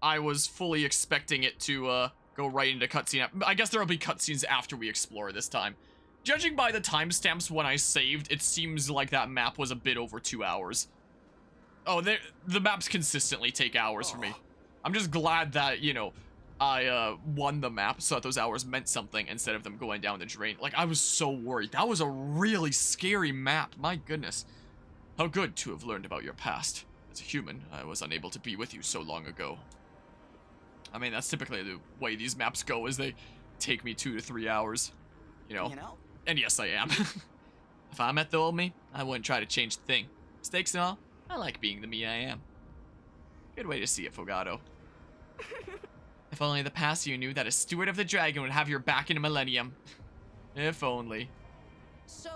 I was fully expecting it to go right into cutscene. I guess there'll be cutscenes after we explore this time. Judging by the timestamps when I saved, it seems like that map was a bit over 2 hours. Oh, the maps consistently take hours for me. I'm just glad that, you know, I won the map so that those hours meant something instead of them going down the drain. Like, I was so worried. That was a really scary map. My goodness. How good to have learned about your past. As a human, I was unable to be with you so long ago. I mean, that's typically the way these maps go, is they take me 2 to 3 hours. You know? And yes, I am. If I met the old me, I wouldn't try to change a thing. Mistakes and all, I like being the me I am. Good way to see it, Fogato. If only the past you knew that a steward of the dragon would have your back in a millennium. If only. So...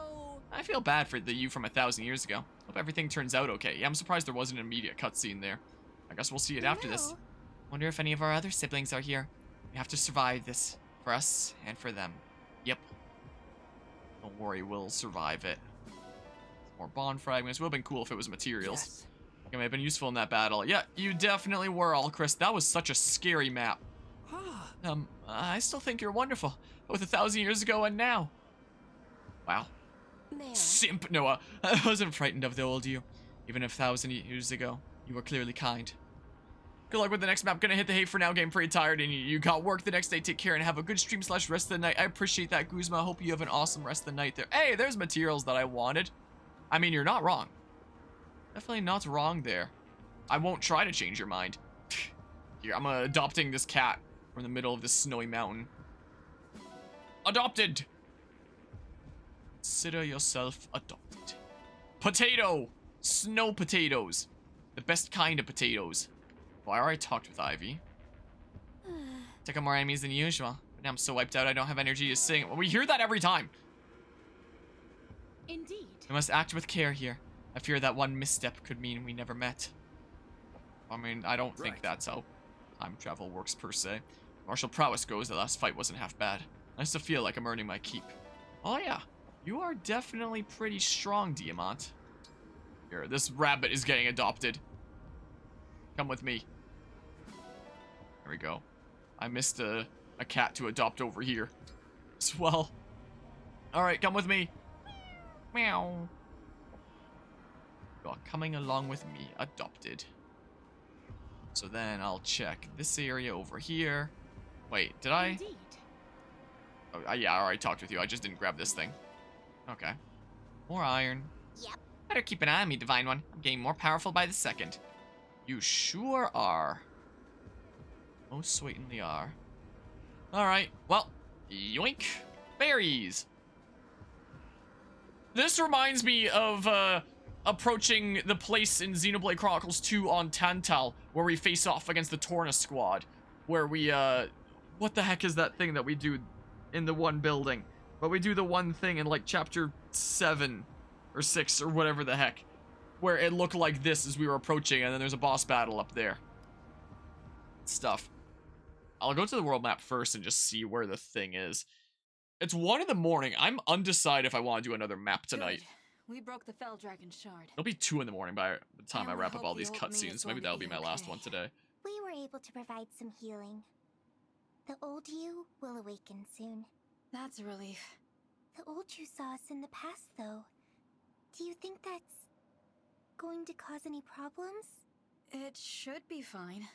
I feel bad for the you from 1,000 years ago. Hope everything turns out okay. Yeah, I'm surprised there wasn't an immediate cutscene there. I guess we'll see it after this. Wonder if any of our other siblings are here. We have to survive this. For us and for them. Yep. Don't worry, we'll survive it. More bond fragments. Would have been cool if it was materials. Yes. It may have been useful in that battle. Yeah, you definitely were, all Chris. That was such a scary map. I still think you're wonderful. Both 1,000 years ago and now. Wow. Man. Simp, Noah. I wasn't frightened of the old you. Even 1,000 years ago, you were clearly kind. Good luck with the next map. Gonna hit the hay for now. Getting pretty tired, and you got work the next day. Take care and have a good stream / rest of the night. I appreciate that, Guzma. Hope you have an awesome rest of the night there. Hey, there's materials that I wanted. I mean, you're not wrong. Definitely not wrong there. I won't try to change your mind. Here, I'm adopting this cat from the middle of this snowy mountain. Adopted! Consider yourself adopted. Potato! Snow potatoes. The best kind of potatoes. Well, I already talked with Ivy. Took on more enemies than usual. But now I'm so wiped out I don't have energy to sing. Well, we hear that every time. Indeed. We must act with care here. I fear that one misstep could mean we never met. I mean, I don't think that's how time travel works per se. Martial prowess goes, the last fight wasn't half bad. Nice to feel like I'm earning my keep. Oh yeah, you are definitely pretty strong, Diamant. Here, this rabbit is getting adopted. Come with me. There we go. I missed a cat to adopt over here as well. Alright, come with me. Meow. You are coming along with me, adopted. So then I'll check this area over here. Wait, did I? Indeed. Oh, yeah, I already talked with you. I just didn't grab this thing. Okay. More iron. Yep. Better keep an eye on me, Divine One. I'm getting more powerful by the second. You sure are. Most certainly are. Alright, well, yoink. Berries. This reminds me of, approaching the place in Xenoblade Chronicles 2 on Tantal, where we face off against the Torna squad. Where we, what the heck is that thing that we do in the one building? But we do the one thing in, like, chapter 7 or 6 or whatever the heck. Where it looked like this as we were approaching, and then there's a boss battle up there. Stuff. I'll go to the world map first and just see where the thing is. It's 1 in the morning. I'm undecided if I want to do another map tonight. Good. We broke the Fell Dragon Shard. It'll be 2 in the morning by the time I only wrap up hope all the these old me cutscenes. is Maybe going that'll to be be my last okay. one today. We were able to provide some healing. The old you will awaken soon. That's a relief. The old you saw us in the past, though. Do you think that's going to cause any problems? It should be fine.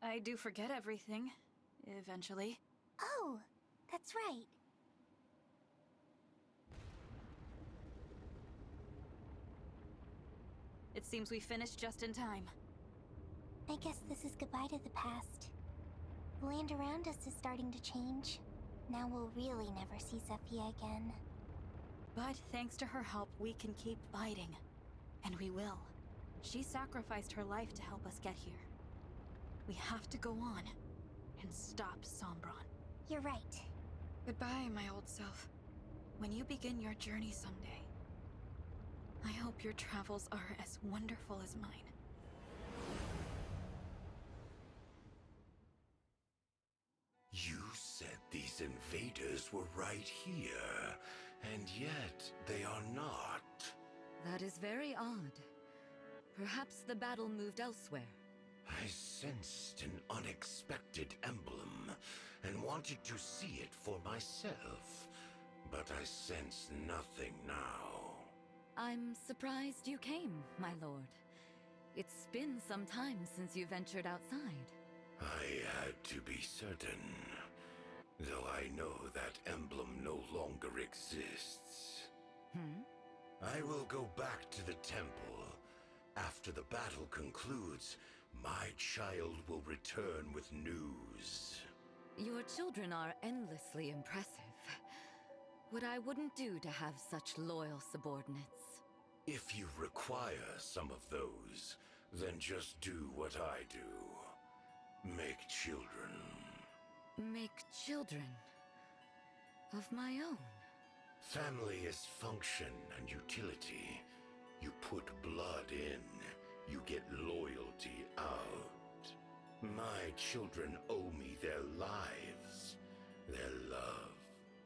I do forget everything. Eventually. Oh, that's right. It seems we finished just in time. I guess this is goodbye to the past. The land around us is starting to change. Now we'll really never see Zephyr again. But thanks to her help, we can keep fighting. And we will. She sacrificed her life to help us get here. We have to go on and stop Sombron. You're right. Goodbye, my old self. When you begin your journey someday, I hope your travels are as wonderful as mine. You said these invaders were right here, and yet they are not. That is very odd. Perhaps the battle moved elsewhere. I sensed an unexpected emblem and wanted to see it for myself, but I sense nothing now. I'm surprised you came, my lord. It's been some time since you ventured outside. I had to be certain, though I know that emblem no longer exists. I will go back to the temple. After the battle concludes, my child will return with news. Your children are endlessly impressive. What I wouldn't do to have such loyal subordinates. If you require some of those, then just do what I do. Make children. Make children of my own. Family is function and utility. You put blood in, you get loyalty out. My children owe me their lives, their love,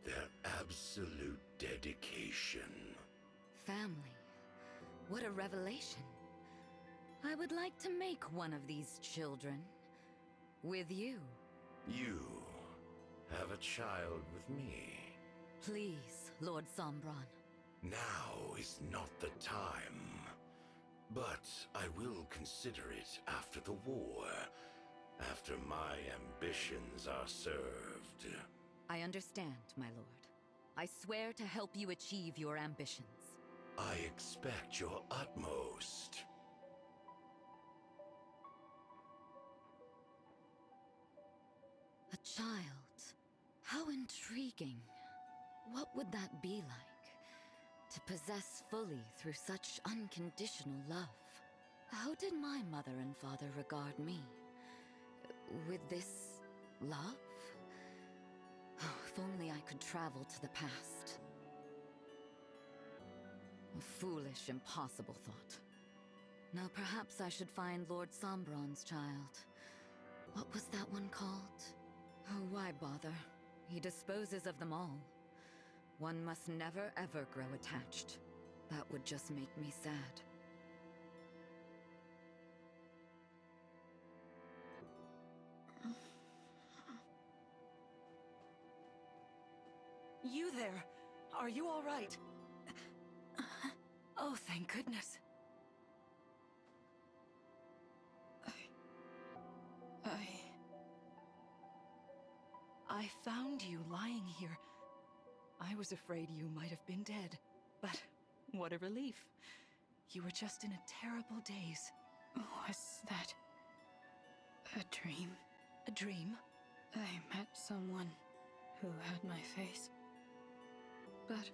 their absolute dedication. Family. What a revelation. I would like to make one of these children. With you. You have a child with me. Please, Lord Sombron. Now is not the time. But I will consider it after the war, after my ambitions are served. I understand, my lord. I swear to help you achieve your ambitions. I expect your utmost. A child. How intriguing. What would that be like? To possess fully through such unconditional love. How did my mother and father regard me? With this love? Oh, if only I could travel to the past. A foolish, impossible thought. Now perhaps I should find Lord Sombron's child. What was that one called? Oh, why bother? He disposes of them all. One must never ever grow attached. That would just make me sad. You there! Are you all right? Oh, thank goodness. I found you lying here. I was afraid you might have been dead, but what a relief. You were just in a terrible daze. Was that a dream? A dream? I met someone who had my face, but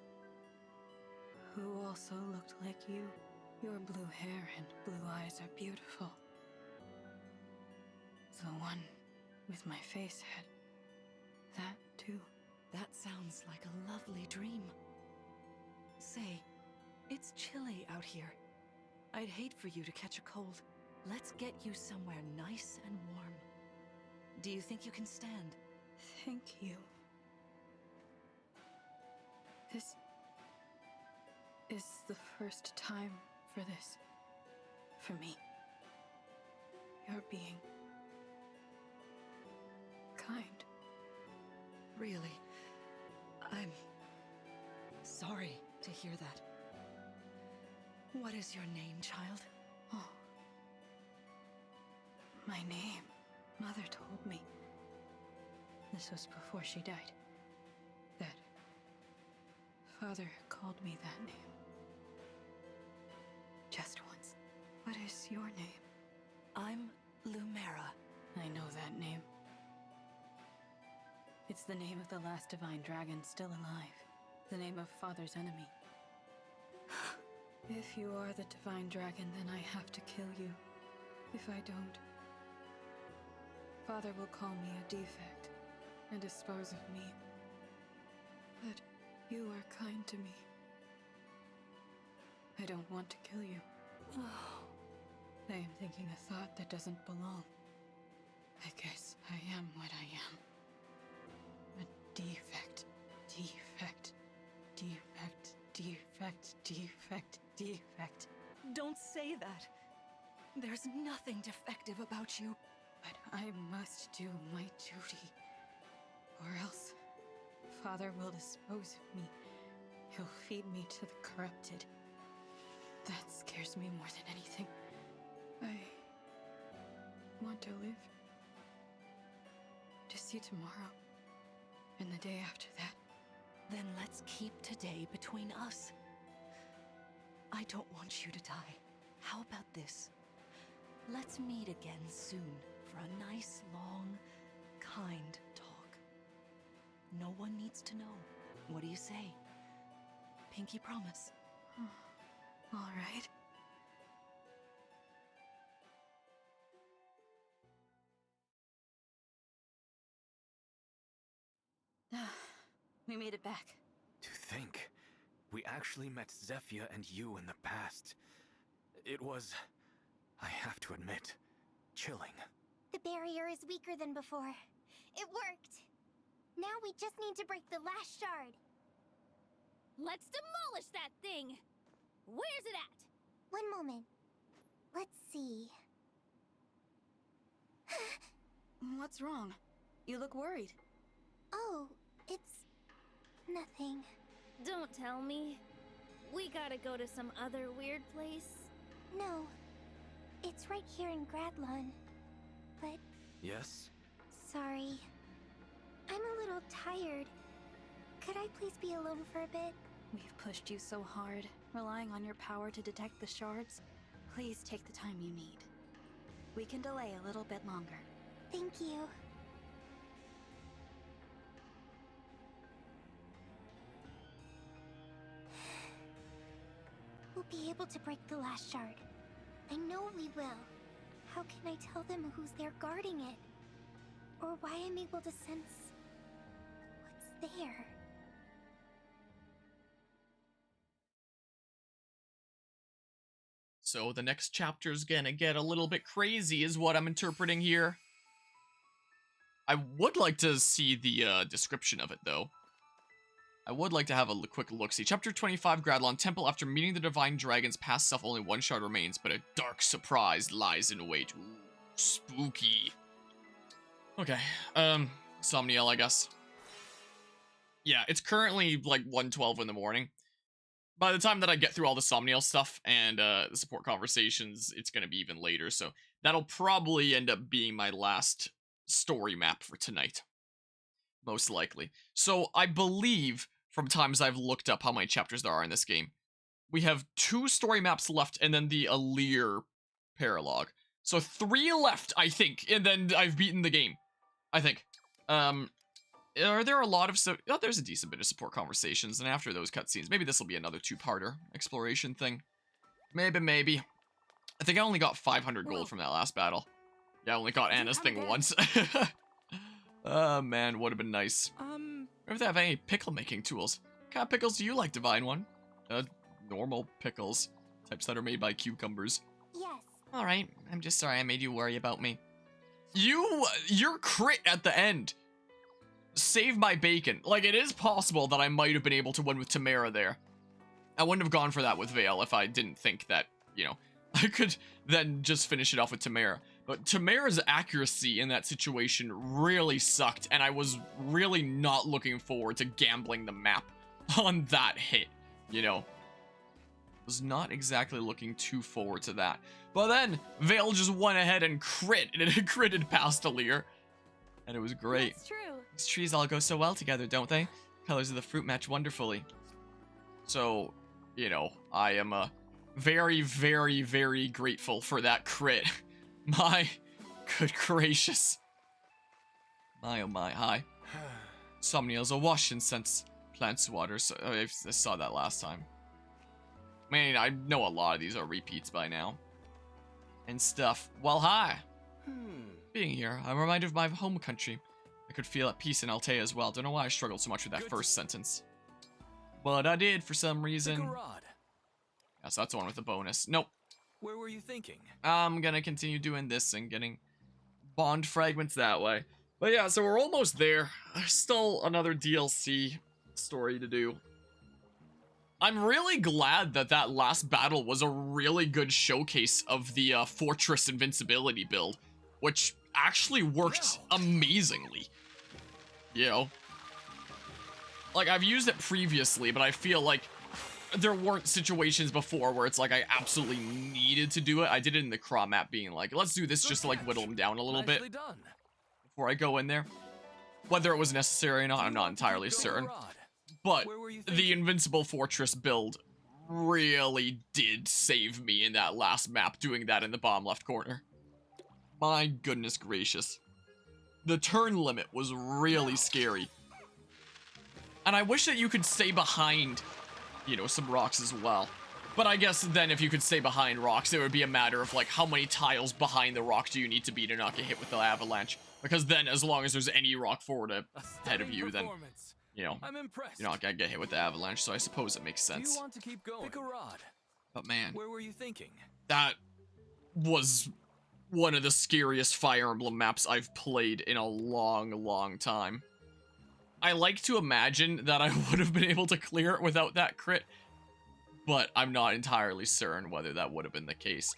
who also looked like you. Your blue hair and blue eyes are beautiful. The one with my face had that too. That sounds like a lovely dream. Say, it's chilly out here. I'd hate for you to catch a cold. Let's get you somewhere nice and warm. Do you think you can stand? Thank you. This is the first time for this. For me. You're being kind. Really? I'm sorry to hear that. What is your name, child? Oh. My name. Mother told me. This was before she died. That Father called me that name. Just once. What is your name? I'm Lumera. I know that name. It's the name of the last divine dragon still alive. The name of Father's enemy. If you are the divine dragon, then I have to kill you. If I don't, Father will call me a defect and dispose of me. But you are kind to me. I don't want to kill you. I am thinking a thought that doesn't belong. I guess I am what I am. A defect, defect, defect, defect, defect, defect. Don't say that. There's nothing defective about you. But I must do my duty. Or else, Father will dispose of me. He'll feed me to the corrupted. That scares me more than anything. I want to live. To see tomorrow. And the day after that. Then let's keep today between us. I don't want you to die. How about this? Let's meet again soon for a nice, long, kind talk. No one needs to know. What do you say? Pinky promise. All right. We made it back. To think, we actually met Zephyr and you in the past. It was, I have to admit, chilling. The barrier is weaker than before. It worked. Now we just need to break the last shard. Let's demolish that thing! Where's it at? One moment. Let's see. What's wrong? You look worried. Oh, it's nothing. Don't tell me. We gotta go to some other weird place. No. It's right here in Gradlon. But Yes? sorry. I'm a little tired. Could I please be alone for a bit? We've pushed you so hard, relying on your power to detect the shards. Please take the time you need. We can delay a little bit longer. Thank you. We'll be able to break the last shard. I know we will. How can I tell them who's there guarding it? Or why I'm able to sense what's there? So the next chapter's gonna get a little bit crazy is what I'm interpreting here. I would like to see the description of it, though. I would like to have a quick look-see. Chapter 25, Gradlon Temple. After meeting the Divine Dragon's past self, only one shard remains, but a dark surprise lies in wait. Ooh, spooky. Okay, Somniel, I guess. Yeah, it's currently, like, 1:12 in the morning. By the time that I get through all the Somniel stuff and the support conversations, it's going to be even later, so that'll probably end up being my last story map for tonight. Most likely. So I believe, from times I've looked up how many chapters there are in this game, we have 2 story maps left and then the Alir paralogue. So 3 left, I think, and then I've beaten the game. I think. Are there a lot of oh, there's a decent bit of support conversations, and after those cutscenes, maybe this will be another 2-parter exploration thing. Maybe. I think I only got 500 gold from that last battle. Yeah, I only got Anna's thing once. Oh man, would have been nice. If they have any pickle making tools. What kind of pickles do you like, Divine One? Normal pickles. Types that are made by cucumbers. Yes. Alright, I'm just sorry I made you worry about me. Your crit at the end. Save my bacon. Like, it is possible that I might have been able to win with Tamara there. I wouldn't have gone for that with Vale if I didn't think that, you know, I could then just finish it off with Tamara. But Tamara's accuracy in that situation really sucked, and I was really not looking forward to gambling the map on that hit, you know. Was not exactly looking too forward to that. But then, Vale just went ahead and crit, and it critted past Alir. And it was great. That's true. These trees all go so well together, don't they? Colors of the fruit match wonderfully. So, you know, I am very, very, very grateful for that crit. My good gracious. My oh my, hi. Somniel's awash in scents. Plants water, so I saw that last time. I mean, I know a lot of these are repeats by now. And stuff. Well, hi. Being here, I'm reminded of my home country. I could feel at peace in Altea as well. Don't know why I struggled so much with that first sentence. But I did for some reason. Yeah, so that's the one with the bonus. Nope. Where were you thinking? I'm gonna continue doing this and getting bond fragments that way. But yeah, so we're almost there. There's still another DLC story to do. I'm really glad that that last battle was a really good showcase of the Fortress Invincibility build, which actually worked amazingly. You know? Like, I've used it previously, but I feel like there weren't situations before where it's like I absolutely needed to do it. I did it in the craw map being like, let's do this just to like whittle him down a little bit before I go in there. Whether it was necessary or not, I'm not entirely certain. But the Invincible Fortress build really did save me in that last map, doing that in the bottom left corner. My goodness gracious. The turn limit was really scary. And I wish that you could stay behind, you know, some rocks as well. But I guess then if you could stay behind rocks, it would be a matter of like how many tiles behind the rock do you need to be to not get hit with the avalanche. Because then as long as there's any rock forward ahead of you, then, you know, you're not gonna get hit with the avalanche, so I suppose it makes sense. Do you want to keep going? Pick a rod. But man, where were you thinking? That was one of the scariest Fire Emblem maps I've played in a long, long time. I like to imagine that I would have been able to clear it without that crit, but I'm not entirely certain whether that would have been the case.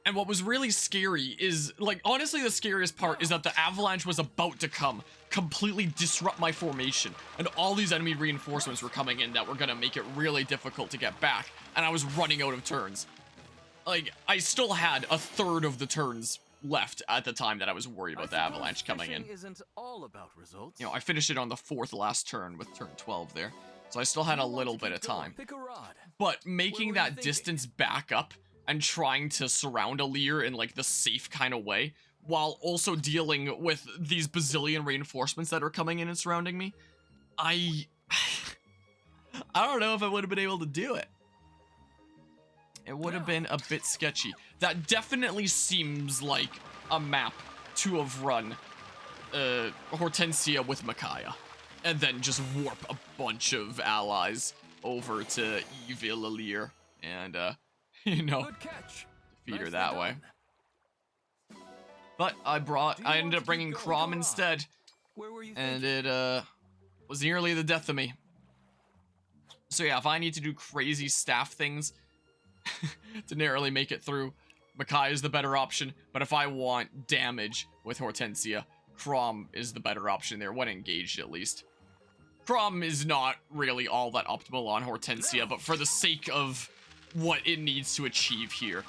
And what was really scary is, like, honestly the scariest part is that the avalanche was about to come, completely disrupt my formation, and all these enemy reinforcements were coming in that were gonna make it really difficult to get back, and I was running out of turns. Like, I still had a third of the turns left at the time that I was worried about the avalanche coming in. Isn't all about results. You know, I finished it on the 4th last turn with turn 12 there, so I still had a little bit of time. Pick a rod. But making that distance back up and trying to surround a Lear in like the safe kind of way, while also dealing with these bazillion reinforcements that are coming in and surrounding me, I don't know if I would have been able to do it. It would have been a bit sketchy. That definitely seems like a map to have run Hortensia with Micaiah, and then just warp a bunch of allies over to Evil Lear and you know, defeat her that way. But I ended up bringing Crom instead, and it was nearly the death of me. So yeah, if I need to do crazy staff things to narrowly make it through, Micaiah is the better option, but if I want damage with Hortensia, Crom is the better option there, when engaged at least. Crom is not really all that optimal on Hortensia, but for the sake of what it needs to achieve here,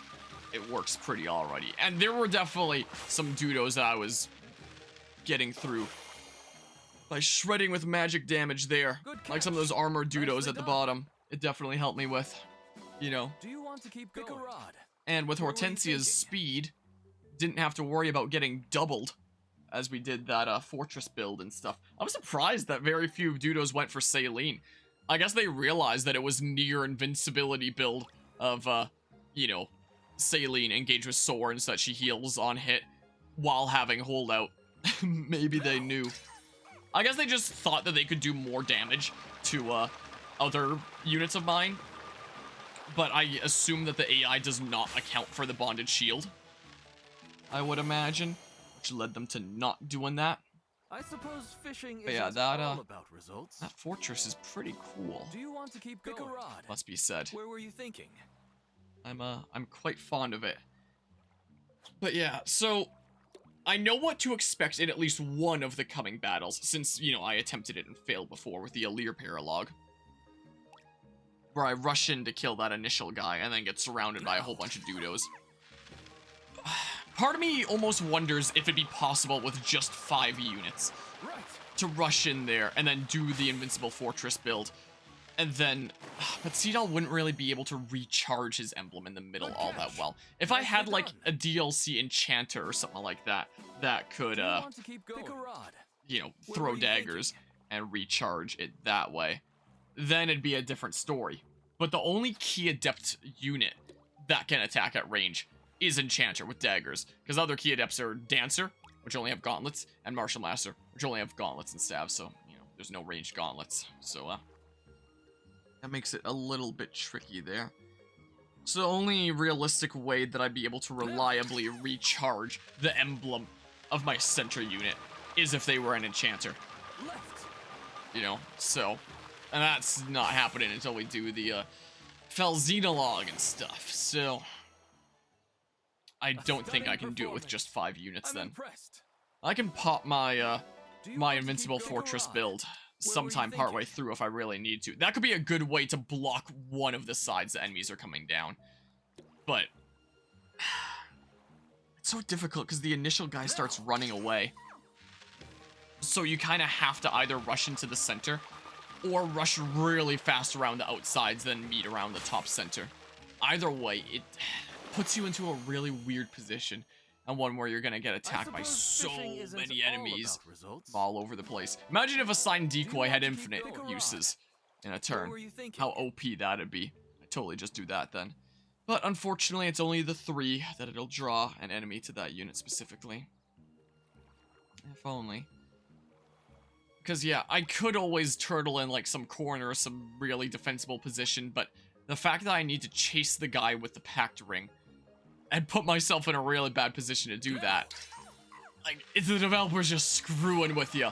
it works pretty already. And there were definitely some Dudos that I was getting through by shredding with magic damage there, like some of those armored Dudos at the bottom. It definitely helped me with, you know. Do you want to keep going? Pick a rod. And with Hortensia's speed, didn't have to worry about getting doubled as we did that fortress build and stuff. I'm surprised that very few Dudos went for Saline. I guess they realized that it was near invincibility build of, you know, Saline engaged with Soren so that she heals on hit while having holdout. Maybe they knew. I guess they just thought that they could do more damage to other units of mine. But I assume that the AI does not account for the bonded shield, I would imagine, which led them to not doing that. I suppose fishing is all about results. That fortress is pretty cool. Do you want to keep going? Pick a rod. Must be said. Where were you thinking? I'm quite fond of it. But yeah, so I know what to expect in at least one of the coming battles, since, you know, I attempted it and failed before with the Alir paralogue, where I rush in to kill that initial guy and then get surrounded by a whole bunch of Dudos. Part of me almost wonders if it'd be possible with just 5 units to rush in there and then do the Invincible Fortress build. And then, but Cedal wouldn't really be able to recharge his emblem in the middle all that well. If I had like a DLC enchanter or something like that, that could, you know, throw daggers and recharge it that way, then it'd be a different story. But the only key adept unit that can attack at range is Enchanter with daggers, because other key adepts are Dancer, which only have gauntlets, and Martial Master, which only have gauntlets and staves, so, you know, there's no ranged gauntlets. So, that makes it a little bit tricky there. So the only realistic way that I'd be able to reliably recharge the emblem of my center unit is if they were an Enchanter. You know, so And that's not happening until we do the Felxenologue and stuff. So I don't think I can do it with just 5 units then. I can pop my my Invincible Fortress build sometime partway through if I really need to. That could be a good way to block one of the sides the enemies are coming down. But it's so difficult because the initial guy starts running away. So you kind of have to either rush into the center or rush really fast around the outsides, then meet around the top center. Either way, it puts you into a really weird position, and one where you're gonna get attacked by so many enemies all over the place. Imagine if a signed decoy had infinite uses in a turn. How OP that'd be. I'd totally just do that then. But unfortunately, it's only the 3 that it'll draw an enemy to that unit specifically. If only. Because, yeah, I could always turtle in, like, some corner, some really defensible position, but the fact that I need to chase the guy with the packed ring and put myself in a really bad position to do that, like, it's the developers just screwing with you.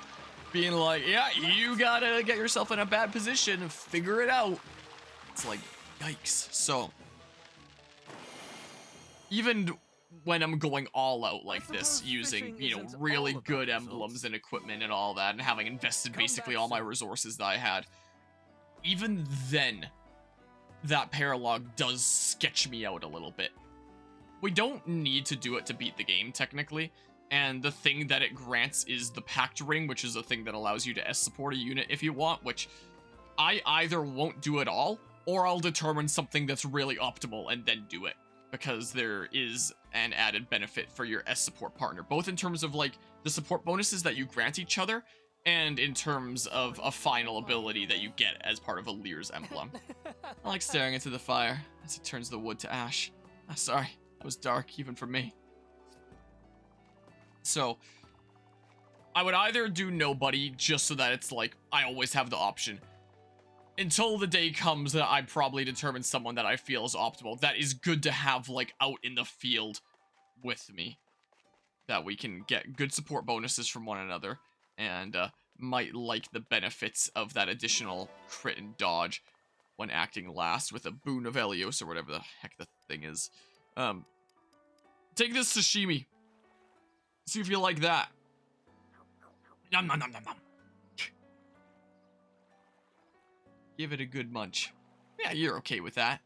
Being like, yeah, you gotta get yourself in a bad position, figure it out. It's like, yikes. So, even when I'm going all out like this, using, you know, really good emblems and equipment and all that, and having invested basically all my resources that I had, even then, that paralogue does sketch me out a little bit. We don't need to do it to beat the game, technically, and the thing that it grants is the packed ring, which is a thing that allows you to S-support a unit if you want, which I either won't do at all, or I'll determine something that's really optimal and then do it. Because there is an added benefit for your S-support partner, both in terms of, like, the support bonuses that you grant each other, and in terms of a final ability that you get as part of a Lear's emblem. I like staring into the fire as it turns the wood to ash. Ah, sorry, that was dark even for me. So, I would either do nobody just so that it's like, I always have the option. Until the day comes that I probably determine someone that I feel is optimal. That is good to have, like, out in the field with me. That we can get good support bonuses from one another. And might like the benefits of that additional crit and dodge when acting last with a boon of Helios or whatever the heck the thing is. Take this sashimi. See if you like that. Nom nom nom nom nom. Give it a good munch. Yeah, you're okay with that.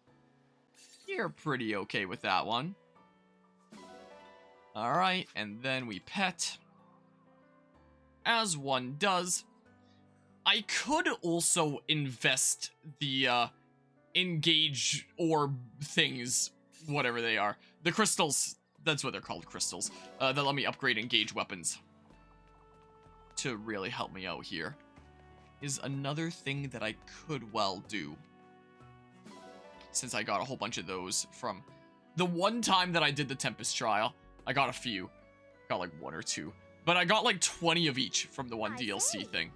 You're pretty okay with that one. Alright, and then we pet. As one does. I could also invest the, engage orb things, whatever they are. The crystals, that's what they're called, crystals. That let me upgrade engage weapons. To really help me out here. Is another thing that I could well do. Since I got a whole bunch of those from the one time that I did the Tempest trial. I got a few. Got like 1 or 2. But I got like 20 of each from the one DLC thing.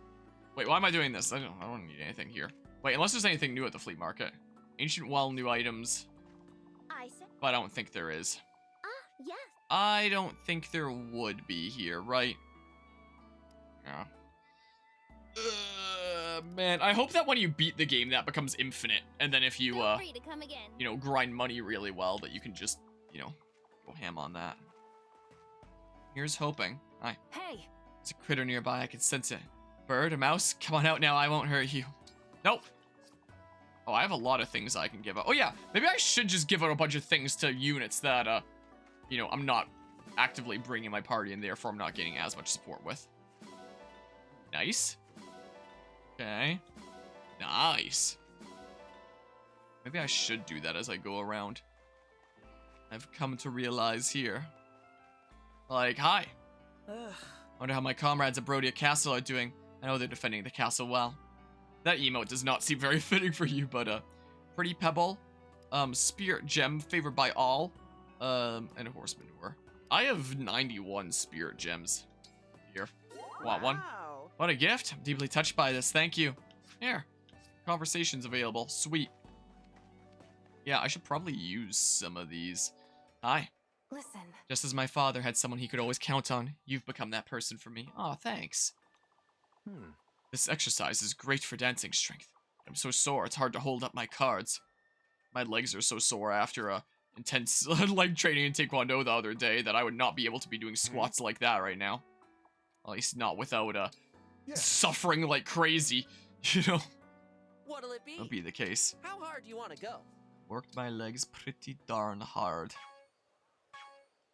Wait, why am I doing this? I don't need anything here. Wait, unless there's anything new at the flea market. Ancient well, new items. But I don't think there is. Yes. I don't think there would be here, right? Yeah. Man, I hope that when you beat the game, that becomes infinite. And then if you, you know, grind money really well, that you can just, you know, go ham on that. Here's hoping. Hi. Hey! There's a critter nearby, I can sense it. Bird, a mouse? Come on out now, I won't hurt you. Nope. Oh, I have a lot of things I can give out. Oh yeah, maybe I should just give out a bunch of things to units that, you know, I'm not actively bringing my party and therefore I'm not getting as much support with. Nice. Okay. Nice. Maybe I should do that as I go around. I've come to realize here. Like, hi. Wonder how my comrades at Brodia Castle are doing. I know they're defending the castle well. That emote does not seem very fitting for you, but, pretty pebble. Spirit gem, favored by all. And a horse manure. I have 91 spirit gems. Here. Want one? What a gift. I'm deeply touched by this. Thank you. Here. Conversations available. Sweet. Yeah, I should probably use some of these. Hi. Listen. Just as my father had someone he could always count on, you've become that person for me. Aw, thanks. This exercise is great for dancing strength. I'm so sore, it's hard to hold up my cards. My legs are so sore after a intense leg training in Taekwondo the other day that I would not be able to be doing squats like that right now. At least not without suffering like crazy, you know? What'll it be? That'll be the case. How hard do you want to go? Worked my legs pretty darn hard.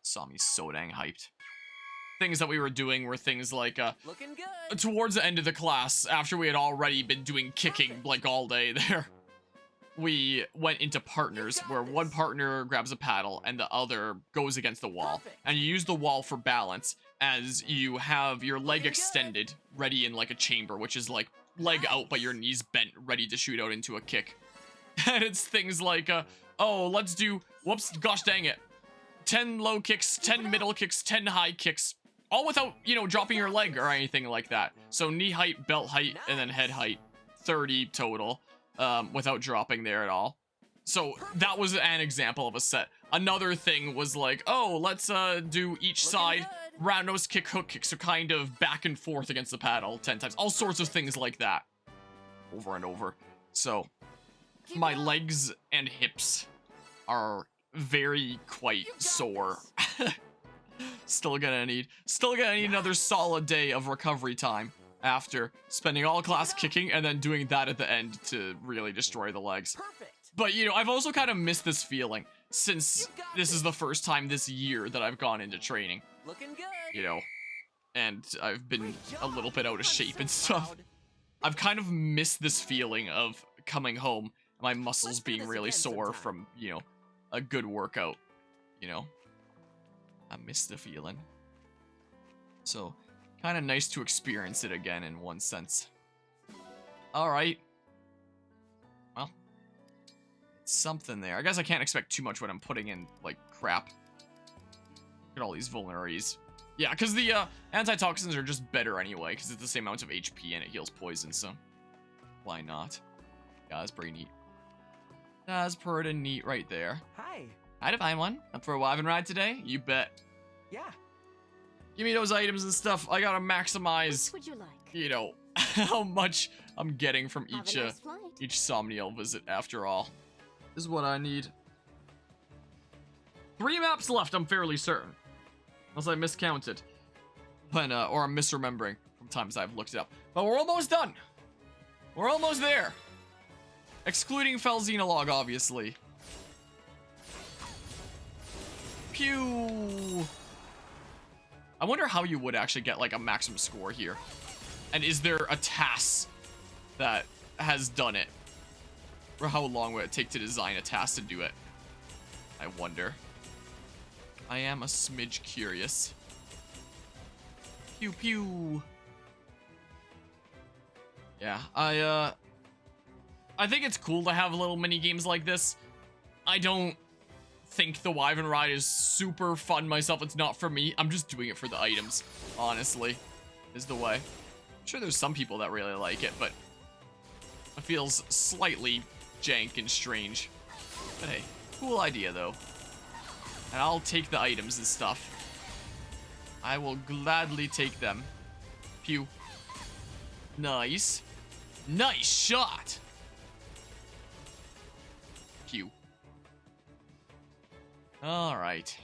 Saw me so dang hyped. Things that we were doing were things like, Looking good. towards the end of the class, after we had already been doing kicking, like, all day there, we went into partners, where one partner grabs a paddle and the other goes against the wall. And you use the wall for balance, as you have your leg extended, ready in, like, a chamber, which is, like, leg out but your knees bent, ready to shoot out into a kick. And it's things like, oh, let's do, whoops, gosh dang it, 10 low kicks, 10 middle kicks, 10 high kicks, all without, you know, dropping your leg or anything like that. So knee height, belt height, and then head height, 30 total, without dropping there at all. So that was an example of a set. Another thing was like, oh, let's do each side, roundhouse kick, hook kick, so kind of back and forth against the paddle 10 times. All sorts of things like that. Over and over. So my legs and hips are very quite sore. Still gonna need another solid day of recovery time after spending all class kicking and then doing that at the end to really destroy the legs. But, you know, I've also kind of missed this feeling since this is the first time this year that I've gone into training. Looking good. You know, and I've been a little bit out of shape and stuff. I've kind of missed this feeling of coming home, my muscles being really sore from, you know, a good workout, you know. I miss the feeling. So, kind of nice to experience it again in one sense. Alright. Well, it's something there. I guess I can't expect too much when I'm putting in, like, crap. Look at all these vulneraries. Yeah, because the antitoxins are just better anyway, because it's the same amount of HP and it heals poison, so why not? Yeah, that's pretty neat. That's pretty neat right there. Hi. I'd find one. Up for a Wyvern ride today? You bet. Yeah. Give me those items and stuff. I gotta maximize, Which would you like? you know, how much I'm getting from Have a nice flight. each Somniel visit after all. This is what I need. 3 maps left, I'm fairly certain. Unless I miscounted. When, or I'm misremembering from times I've looked it up. But we're almost done. We're almost there. Excluding Felxenologue, obviously. Pew! I wonder how you would actually get, like, a maximum score here. And is there a task that has done it? Or how long would it take to design a task to do it? I wonder. I am a smidge curious. Pew pew. Yeah, I think it's cool to have little mini games like this. I don't think the Wyvern ride is super fun myself. It's not for me. I'm just doing it for the items, honestly, is the way. I'm sure there's some people that really like it, but it feels slightly jank and strange. But hey, cool idea though. And I'll take the items and stuff. I will gladly take them. Pew. Nice. Nice shot! Pew. Alright.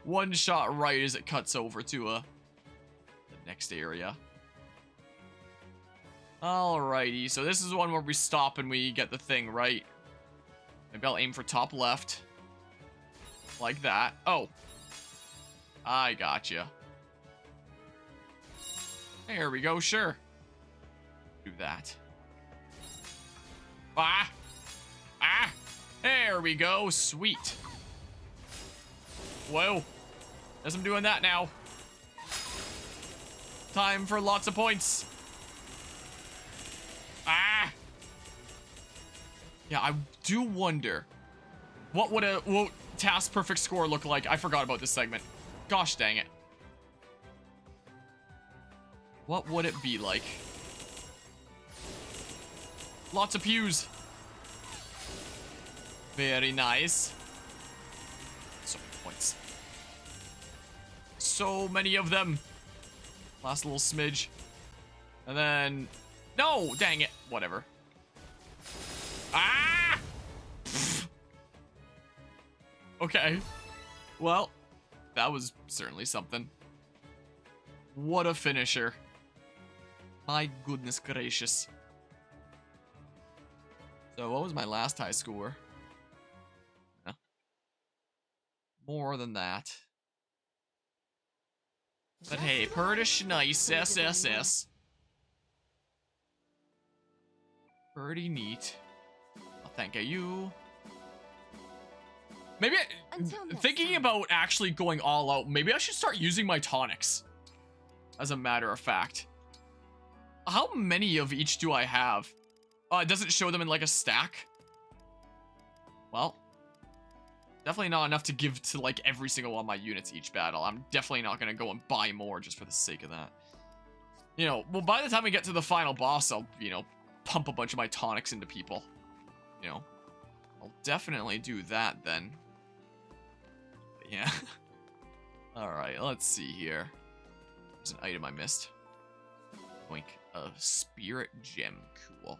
One shot right as it cuts over to the next area. Alrighty, so this is one where we stop and we get the thing right. Maybe I'll aim for top left. Like that. Oh. I gotcha. There we go, sure. Do that. Ah! Ah! There we go, sweet. Whoa. Guess I'm doing that now. Time for lots of points. Ah! Yeah, I do wonder, what would a task perfect score look like? I forgot about this segment. Gosh dang it. What would it be like? Lots of pews. Very nice. So many points. So many of them. Last little smidge. And then No, dang it. Whatever. Ah! Okay. Well, that was certainly something. What a finisher. My goodness gracious. So what was my last high score? Yeah. More than that. But hey, Purdish nice, SSS. Pretty neat. Well, thank you. Maybe thinking about actually going all out, maybe I should start using my tonics. As a matter of fact. How many of each do I have? It doesn't show them in like a stack. Well, definitely not enough to give to like every single one of my units each battle. I'm definitely not going to go and buy more just for the sake of that. You know, well, by the time we get to the final boss, I'll, you know, pump a bunch of my tonics into people. You know, I'll definitely do that then. But yeah. Alright, let's see here. There's an item I missed. Oink. A spirit gem. Cool.